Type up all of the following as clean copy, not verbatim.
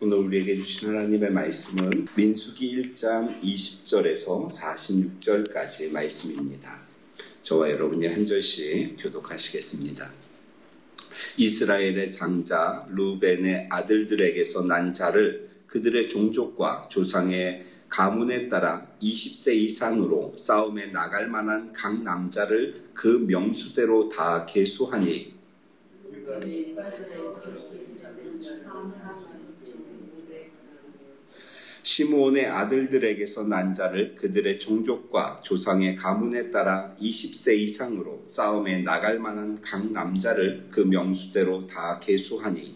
오늘 우리에게 주신 하나님의 말씀은 민수기 1장 20절에서 46절까지의 말씀입니다. 저와 여러분이 한 절씩 교독하시겠습니다. 이스라엘의 장자 르우벤의 아들들에게서 난 자를 그들의 종족과 조상의 가문에 따라 20세 이상으로 싸움에 나갈 만한 각 남자를 그 명수대로 다 계수하니 시므온의 아들들에게서 난 자를 그들의 종족과 조상의 가문에 따라 20세 이상으로 싸움에 나갈 만한 각 남자를 그 명수대로 다 계수하니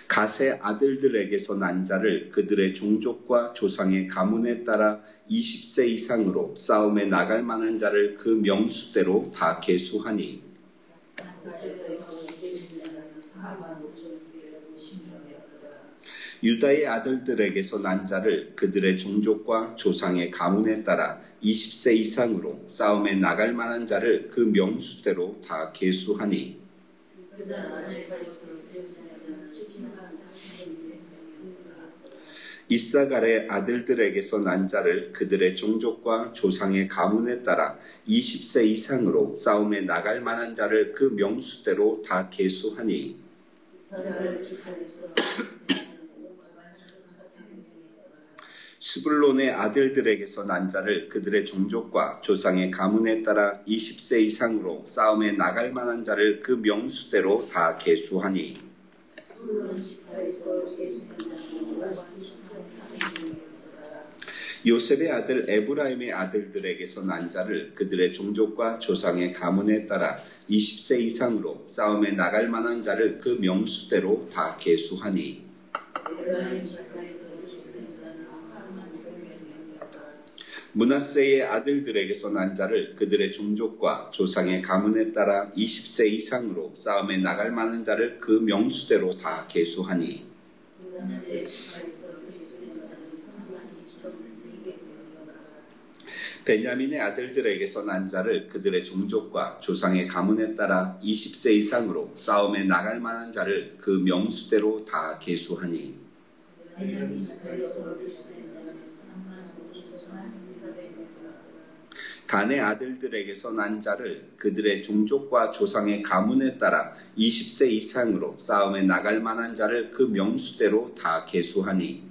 갓의 아들들에게서 난 자를 그들의 종족과 조상의 가문에 따라 20세 이상으로 싸움에 나갈 만한 자를 그 명수대로 다 계수하니 유다의 아들들에게서 난 자를 그들의 종족과 조상의 가문에 따라 20세 이상으로 싸움에 나갈 만한 자를 그 명수대로 다 계수하니 이사갈의 아들들에게서 난 자를 그들의 종족과 조상의 가문에 따라 20세 이상으로 싸움에 나갈 만한 자를 그 명수대로 다 계수하니 스불론의 아들들에게서 난 자를 그들의 종족과 조상의 가문에 따라 20세 이상으로 싸움에 나갈 만한 자를 그 명수대로 다 계수하니 요셉의 아들 에브라임의 아들들에게서 난 자를 그들의 종족과 조상의 가문에 따라 20세 이상으로 싸움에 나갈 만한 자를 그 명수대로 다 계수하니 므낫세의 아들들에게서 난 자를 그들의 종족과 조상의 가문에 따라 20세 이상으로 싸움에 나갈 만한 자를 그 명수대로 다 계수하니 베냐민의 아들들에게서 난 자를 그들의 종족과 조상의 가문에 따라 20세 이상으로 싸움에 나갈 만한 자를 그 명수대로 다 계수하니 단의 아들들에게서 난 자를 그들의 종족과 조상의 가문에 따라 20세 이상으로 싸움에 나갈 만한 자를 그 명수대로 다 계수하니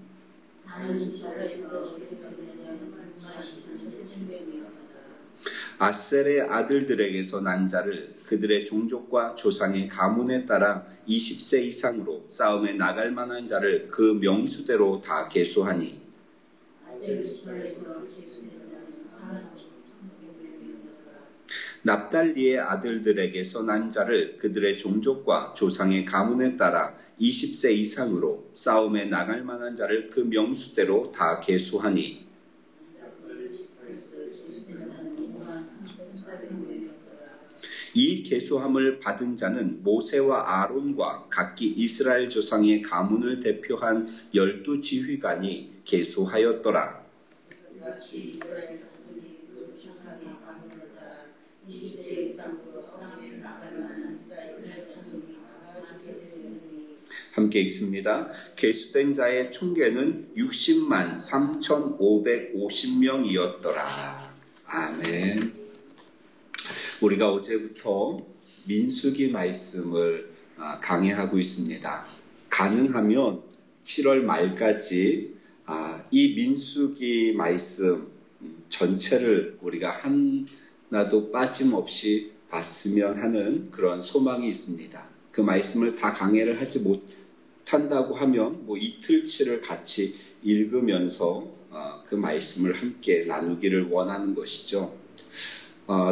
아셀의 아들들에게서 난 자를 그들의 종족과 조상의 가문에 따라 20세 이상으로 싸움에 나갈 만한 자를 그 명수대로 다 계수하니 납달리의 아들들에게서 난 자를 그들의 종족과 조상의 가문에 따라 20세 이상으로 싸움에 나갈 만한 자를 그 명수대로 다 계수하니 이 계수함을 받은 자는 모세와 아론과 각기 이스라엘 조상의 가문을 대표한 12지휘관이 계수하였더라. 함께 읽습니다. 계수된 자의 총계는 60만 3,550명이었더라. 아멘. 우리가 어제부터 민수기 말씀을 강해하고 있습니다. 가능하면 7월 말까지 이 민수기 말씀 전체를 우리가 하나도 빠짐없이 봤으면 하는 그런 소망이 있습니다. 그 말씀을 다 강해를 하지 못한다고 하면 이틀치를 같이 읽으면서 그 말씀을 함께 나누기를 원하는 것이죠.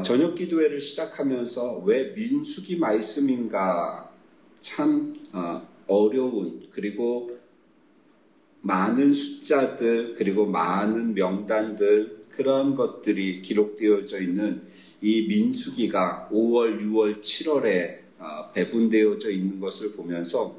저녁 기도회를 시작하면서 왜 민수기 말씀인가 참 어려운 그리고 많은 숫자들 그리고 많은 명단들 그런 것들이 기록되어져 있는 이 민수기가 5월, 6월, 7월에 배분되어져 있는 것을 보면서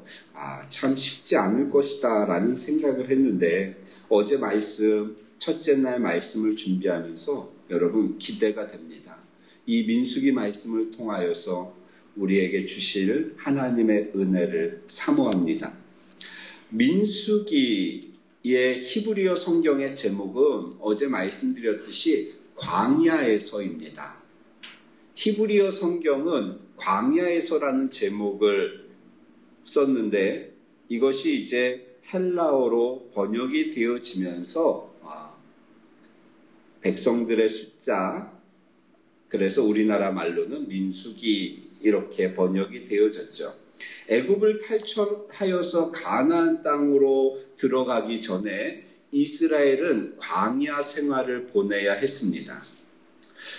참 쉽지 않을 것이다 라는 생각을 했는데 어제 말씀 첫째 날 말씀을 준비하면서 여러분 기대가 됩니다. 이 민수기 말씀을 통하여서 우리에게 주실 하나님의 은혜를 사모합니다. 민수기의 히브리어 성경의 제목은 어제 말씀드렸듯이 광야에서입니다. 히브리어 성경은 광야에서라는 제목을 썼는데 이것이 이제 헬라어로 번역이 되어지면서 백성들의 숫자, 그래서 우리나라 말로는 민수기 이렇게 번역이 되어졌죠. 애굽을 탈출하여서 가나안 땅으로 들어가기 전에 이스라엘은 광야 생활을 보내야 했습니다.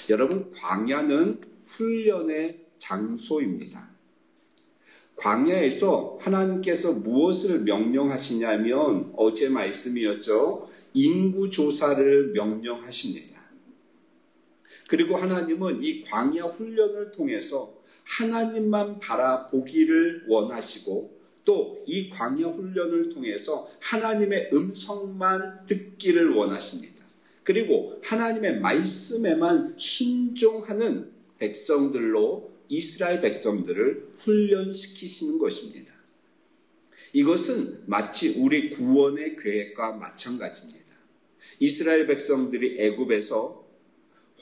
여러분, 광야는 훈련의 장소입니다. 광야에서 하나님께서 무엇을 명령하시냐면 어제 말씀이었죠. 인구조사를 명령하십니다. 그리고 하나님은 이 광야 훈련을 통해서 하나님만 바라보기를 원하시고 또 이 광야 훈련을 통해서 하나님의 음성만 듣기를 원하십니다. 그리고 하나님의 말씀에만 순종하는 백성들로 이스라엘 백성들을 훈련시키시는 것입니다. 이것은 마치 우리 구원의 계획과 마찬가지입니다. 이스라엘 백성들이 애굽에서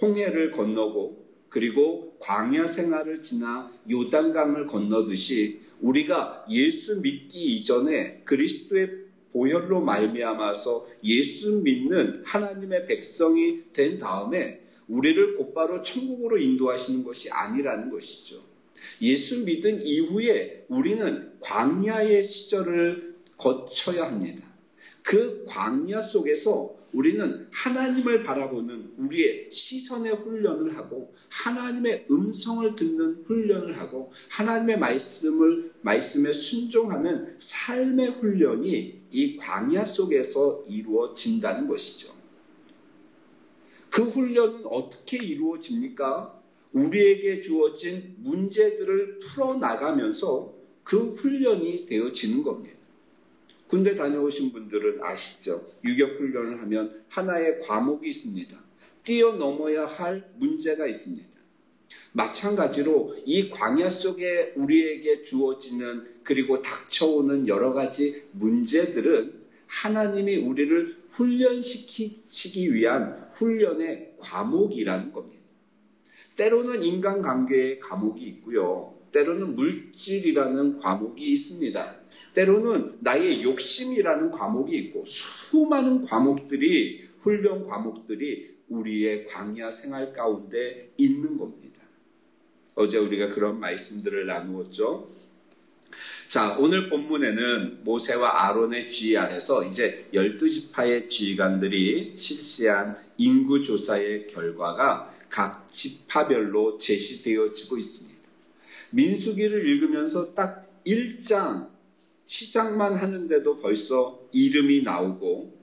홍해를 건너고 그리고 광야 생활을 지나 요단강을 건너듯이 우리가 예수 믿기 이전에 그리스도의 보혈로 말미암아서 예수 믿는 하나님의 백성이 된 다음에 우리를 곧바로 천국으로 인도하시는 것이 아니라는 것이죠. 예수 믿은 이후에 우리는 광야의 시절을 거쳐야 합니다. 그 광야 속에서 우리는 하나님을 바라보는 우리의 시선의 훈련을 하고 하나님의 음성을 듣는 훈련을 하고 하나님의 말씀에 순종하는 삶의 훈련이 이 광야 속에서 이루어진다는 것이죠. 그 훈련은 어떻게 이루어집니까? 우리에게 주어진 문제들을 풀어나가면서 그 훈련이 되어지는 겁니다. 군대 다녀오신 분들은 아시죠? 유격훈련을 하면 하나의 과목이 있습니다. 뛰어넘어야 할 문제가 있습니다. 마찬가지로 이 광야 속에 우리에게 주어지는 그리고 닥쳐오는 여러 가지 문제들은 하나님이 우리를 훈련시키기 위한 훈련의 과목이라는 겁니다. 때로는 인간관계의 과목이 있고요. 때로는 물질이라는 과목이 있습니다. 때로는 나의 욕심이라는 과목이 있고 수많은 과목들이 훈련 과목들이 우리의 광야 생활 가운데 있는 겁니다. 어제 우리가 그런 말씀들을 나누었죠. 자, 오늘 본문에는 모세와 아론의 지휘 아래서 이제 12지파의 지휘관들이 실시한 인구조사의 결과가 각 지파별로 제시되어지고 있습니다. 민수기를 읽으면서 딱 1장 시작만 하는데도 벌써 이름이 나오고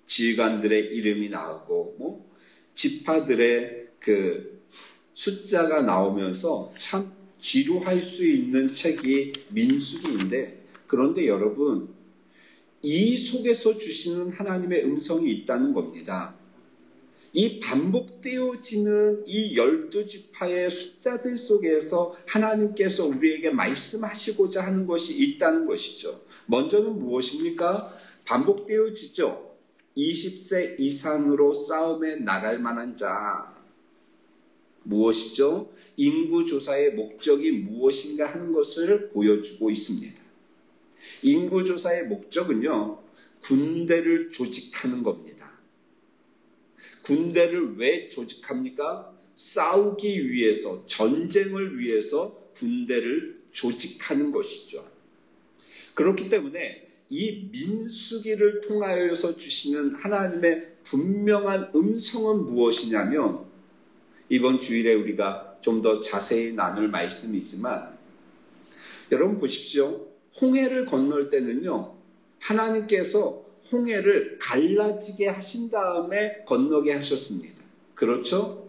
지휘관들의 이름이 나오고 지파들의 그 숫자가 나오면서 참 지루할 수 있는 책이 민수기인데, 그런데 여러분, 이 속에서 주시는 하나님의 음성이 있다는 겁니다. 이 반복되어지는 이 12지파의 숫자들 속에서 하나님께서 우리에게 말씀하시고자 하는 것이 있다는 것이죠. 먼저는 무엇입니까? 반복되어지죠. 20세 이상으로 싸움에 나갈 만한 자. 무엇이죠? 인구조사의 목적이 무엇인가 하는 것을 보여주고 있습니다. 인구조사의 목적은요, 군대를 조직하는 겁니다. 군대를 왜 조직합니까? 싸우기 위해서, 전쟁을 위해서 군대를 조직하는 것이죠. 그렇기 때문에 이 민수기를 통하여서 주시는 하나님의 분명한 음성은 무엇이냐면, 이번 주일에 우리가 좀 더 자세히 나눌 말씀이지만, 여러분 보십시오. 홍해를 건널 때는요, 하나님께서 홍해를 갈라지게 하신 다음에 건너게 하셨습니다. 그렇죠?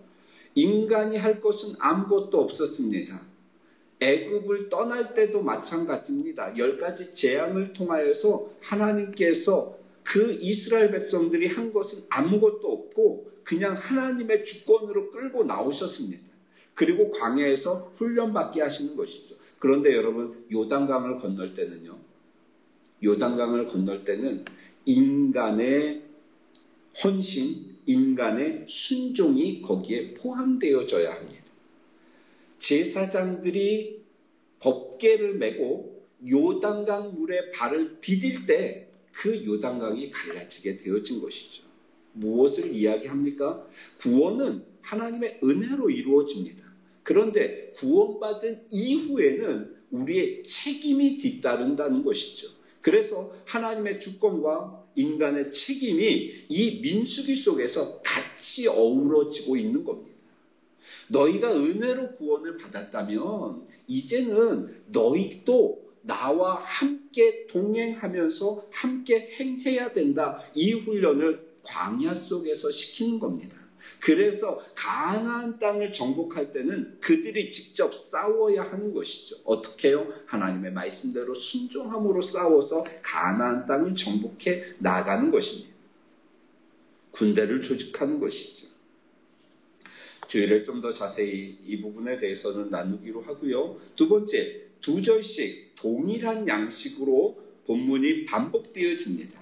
인간이 할 것은 아무것도 없었습니다. 애굽을 떠날 때도 마찬가지입니다. 10가지 재앙을 통하여서 하나님께서 그 이스라엘 백성들이 한 것은 아무것도 없고 그냥 하나님의 주권으로 끌고 나오셨습니다. 그리고 광야에서 훈련받게 하시는 것이죠. 그런데 여러분, 요단강을 건널 때는요. 요단강을 건널 때는 인간의 헌신, 인간의 순종이 거기에 포함되어져야 합니다. 제사장들이 법궤를 메고 요단강 물에 발을 디딜 때 그 요단강이 갈라지게 되어진 것이죠. 무엇을 이야기합니까? 구원은 하나님의 은혜로 이루어집니다. 그런데 구원받은 이후에는 우리의 책임이 뒤따른다는 것이죠. 그래서 하나님의 주권과 인간의 책임이 이 민수기 속에서 같이 어우러지고 있는 겁니다. 너희가 은혜로 구원을 받았다면 이제는 너희도 나와 함께 동행하면서 함께 행해야 된다. 이 훈련을 광야 속에서 시키는 겁니다. 그래서 가나안 땅을 정복할 때는 그들이 직접 싸워야 하는 것이죠. 어떻게 해요? 하나님의 말씀대로 순종함으로 싸워서 가나안 땅을 정복해 나가는 것입니다. 군대를 조직하는 것이죠. 주일에 좀 더 자세히 이 부분에 대해서는 나누기로 하고요. 두 번째, 2절씩 동일한 양식으로 본문이 반복되어집니다.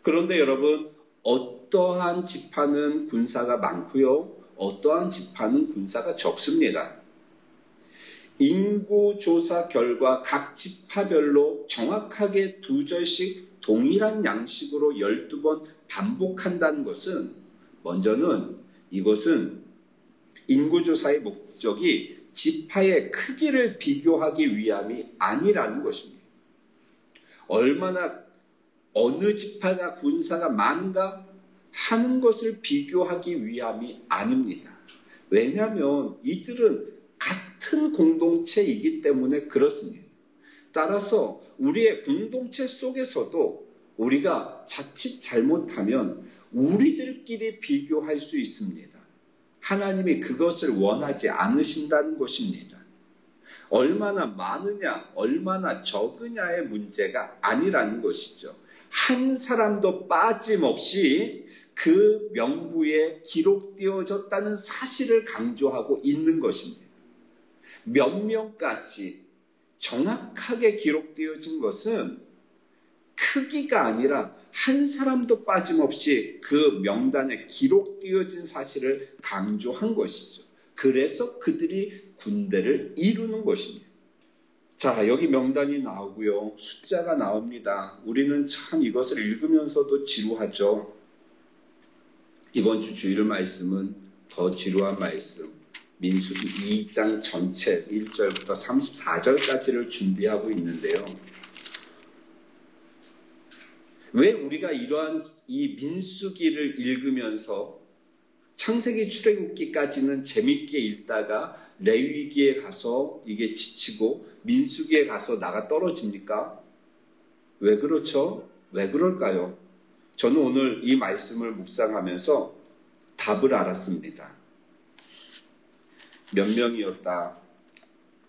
그런데 여러분, 어떠한 지파는 군사가 많고요. 어떠한 지파는 군사가 적습니다. 인구조사 결과 각 지파별로 정확하게 2절씩 동일한 양식으로 12번 반복한다는 것은, 먼저는 이것은 인구조사의 목적이 지파의 크기를 비교하기 위함이 아니라는 것입니다. 얼마나 어느 지파가 군사가 많은가 하는 것을 비교하기 위함이 아닙니다. 왜냐하면 이들은 같은 공동체이기 때문에 그렇습니다. 따라서 우리의 공동체 속에서도 우리가 자칫 잘못하면 우리들끼리 비교할 수 있습니다. 하나님이 그것을 원하지 않으신다는 것입니다. 얼마나 많으냐, 얼마나 적으냐의 문제가 아니라는 것이죠. 한 사람도 빠짐없이 그 명부에 기록되어졌다는 사실을 강조하고 있는 것입니다. 몇 명까지 정확하게 기록되어진 것은 크기가 아니라 한 사람도 빠짐없이 그 명단에 기록되어진 사실을 강조한 것이죠. 그래서 그들이 군대를 이루는 것입니다. 자, 여기 명단이 나오고요. 숫자가 나옵니다. 우리는 참 이것을 읽으면서도 지루하죠. 이번 주 주일 말씀은 더 지루한 말씀, 민수기 2장 전체 1절부터 34절까지를 준비하고 있는데요. 왜 우리가 이러한 이 민수기를 읽으면서 창세기 출애굽기까지는 재밌게 읽다가 레위기에 가서 이게 지치고 민수기에 가서 나가 떨어집니까? 왜 그렇죠? 왜 그럴까요? 저는 오늘 이 말씀을 묵상하면서 답을 알았습니다. 몇 명이었다?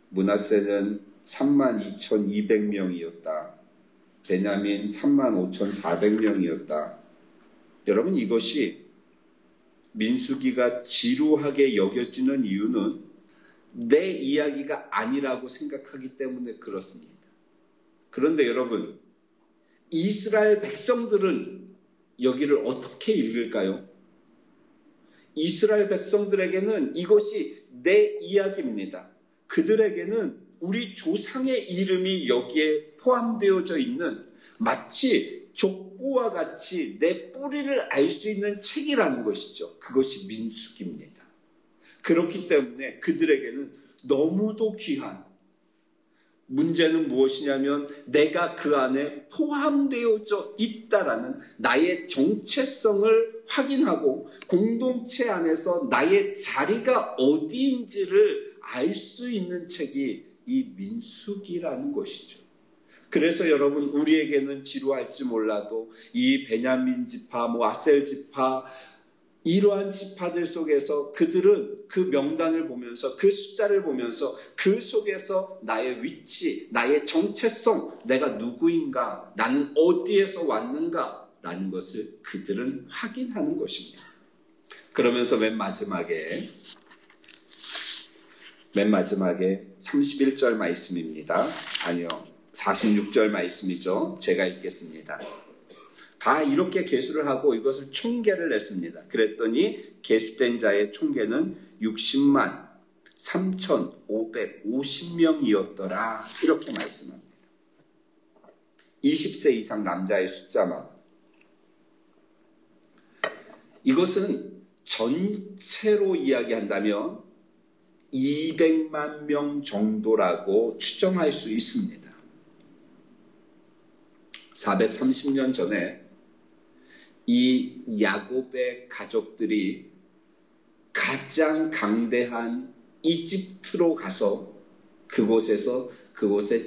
므낫세는 32,200명이었다. 베냐민 35,400명이었다. 여러분, 이것이 민수기가 지루하게 여겨지는 이유는 내 이야기가 아니라고 생각하기 때문에 그렇습니다. 그런데 여러분, 이스라엘 백성들은 여기를 어떻게 읽을까요? 이스라엘 백성들에게는 이것이 내 이야기입니다. 그들에게는 우리 조상의 이름이 여기에 포함되어져 있는, 마치 족보와 같이 내 뿌리를 알 수 있는 책이라는 것이죠. 그것이 민수기입니다. 그렇기 때문에 그들에게는 너무도 귀한, 문제는 무엇이냐면 내가 그 안에 포함되어져 있다라는 나의 정체성을 확인하고 공동체 안에서 나의 자리가 어디인지를 알 수 있는 책이 이 민수기라는 것이죠. 그래서 여러분, 우리에게는 지루할지 몰라도 이 베냐민 지파, 아셀 지파, 이러한 지파들 속에서 그들은 그 명단을 보면서, 그 숫자를 보면서 그 속에서 나의 위치, 나의 정체성, 내가 누구인가, 나는 어디에서 왔는가 라는 것을 그들은 확인하는 것입니다. 그러면서 맨 마지막에 맨 마지막에 31절 말씀입니다. 아니요, 46절 말씀이죠. 제가 읽겠습니다. 다 이렇게 계수를 하고 이것을 총계를 냈습니다. 그랬더니 계수된 자의 총계는 60만 3,550명이었더라. 이렇게 말씀합니다. 20세 이상 남자의 숫자만. 이것은 전체로 이야기한다면 200만 명 정도라고 추정할 수 있습니다. 430년 전에 이 야곱의 가족들이 가장 강대한 이집트로 가서 그곳에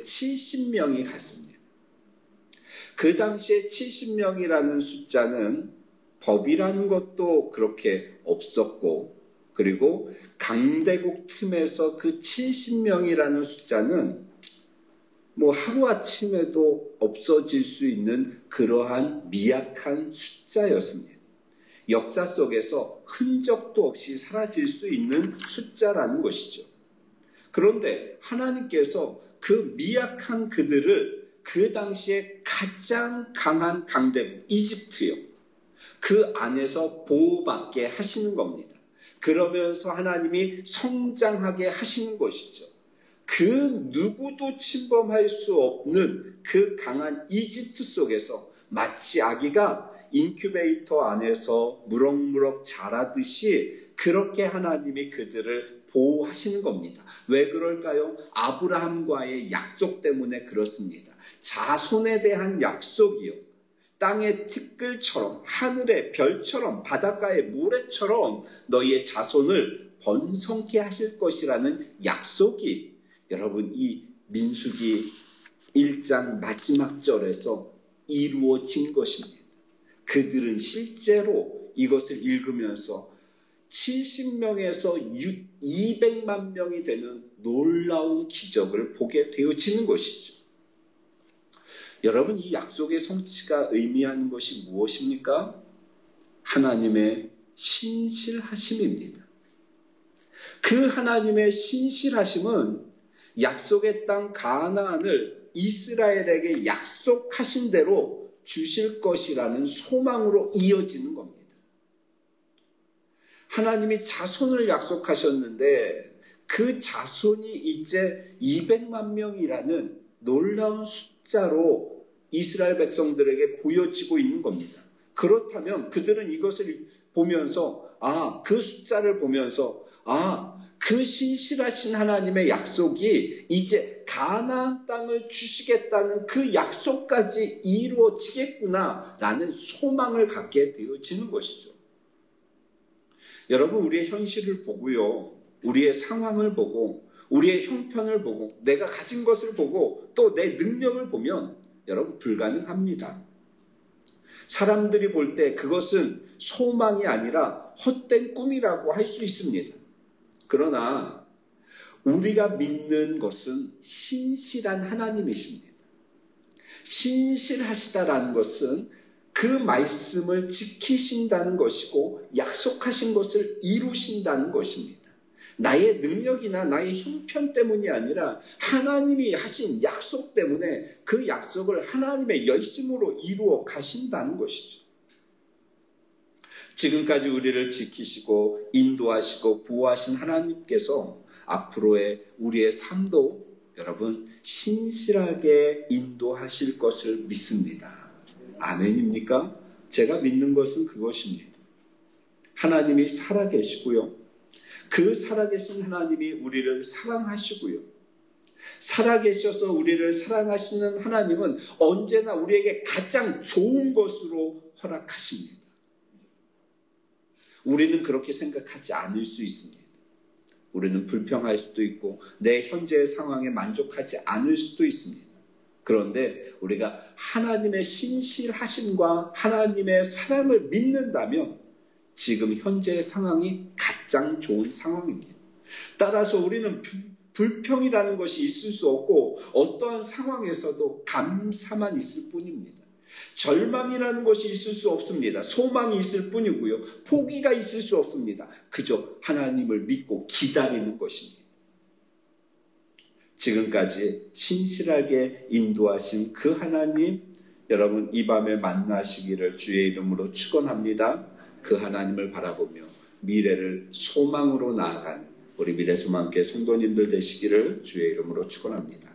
70명이 갔습니다. 그 당시에 70명이라는 숫자는 법이라는 것도 그렇게 없었고, 그리고 강대국 틈에서 그 70명이라는 숫자는 하루아침에도 없어질 수 있는 그러한 미약한 숫자였습니다. 역사 속에서 흔적도 없이 사라질 수 있는 숫자라는 것이죠. 그런데 하나님께서 그 미약한 그들을 그 당시에 가장 강한 강대국 이집트요, 그 안에서 보호받게 하시는 겁니다. 그러면서 하나님이 성장하게 하시는 것이죠. 그 누구도 침범할 수 없는 그 강한 이집트 속에서 마치 아기가 인큐베이터 안에서 무럭무럭 자라듯이 그렇게 하나님이 그들을 보호하시는 겁니다. 왜 그럴까요? 아브라함과의 약속 때문에 그렇습니다. 자손에 대한 약속이요, 땅의 티끌처럼, 하늘의 별처럼, 바닷가의 모래처럼 너희의 자손을 번성케 하실 것이라는 약속이 여러분 이 민수기 1장 마지막 절에서 이루어진 것입니다. 그들은 실제로 이것을 읽으면서 70명에서 200만 명이 되는 놀라운 기적을 보게 되어지는 것이죠. 여러분, 이 약속의 성취가 의미하는 것이 무엇입니까? 하나님의 신실하심입니다. 그 하나님의 신실하심은 약속의 땅 가나안을 이스라엘에게 약속하신 대로 주실 것이라는 소망으로 이어지는 겁니다. 하나님이 자손을 약속하셨는데 그 자손이 이제 200만 명이라는 놀라운 숫자로 이스라엘 백성들에게 보여지고 있는 겁니다. 그렇다면 그들은 이것을 보면서, 그 숫자를 보면서, 그 신실하신 하나님의 약속이 이제 가나안 땅을 주시겠다는 그 약속까지 이루어지겠구나라는 소망을 갖게 되어지는 것이죠. 여러분, 우리의 현실을 보고요, 우리의 상황을 보고, 우리의 형편을 보고, 내가 가진 것을 보고, 또 내 능력을 보면 여러분 불가능합니다. 사람들이 볼 때 그것은 소망이 아니라 헛된 꿈이라고 할 수 있습니다. 그러나 우리가 믿는 것은 신실한 하나님이십니다. 신실하시다라는 것은 그 말씀을 지키신다는 것이고 약속하신 것을 이루신다는 것입니다. 나의 능력이나 나의 형편 때문이 아니라 하나님이 하신 약속 때문에 그 약속을 하나님의 열심으로 이루어 가신다는 것이죠. 지금까지 우리를 지키시고 인도하시고 보호하신 하나님께서 앞으로의 우리의 삶도 여러분 신실하게 인도하실 것을 믿습니다. 아멘입니까? 제가 믿는 것은 그것입니다. 하나님이 살아계시고요, 그 살아계신 하나님이 우리를 사랑하시고요, 살아계셔서 우리를 사랑하시는 하나님은 언제나 우리에게 가장 좋은 것으로 허락하십니다. 우리는 그렇게 생각하지 않을 수 있습니다. 우리는 불평할 수도 있고 내 현재의 상황에 만족하지 않을 수도 있습니다. 그런데 우리가 하나님의 신실하심과 하나님의 사랑을 믿는다면 지금 현재의 상황이 가장 좋은 상황입니다. 따라서 우리는 불평이라는 것이 있을 수 없고 어떠한 상황에서도 감사만 있을 뿐입니다. 절망이라는 것이 있을 수 없습니다. 소망이 있을 뿐이고요, 포기가 있을 수 없습니다. 그저 하나님을 믿고 기다리는 것입니다. 지금까지 신실하게 인도하신 그 하나님, 여러분 이 밤에 만나시기를 주의 이름으로 축원합니다. 그 하나님을 바라보며 미래를 소망으로 나아가는 우리 미래소망교회 성도님들 되시기를 주의 이름으로 축원합니다.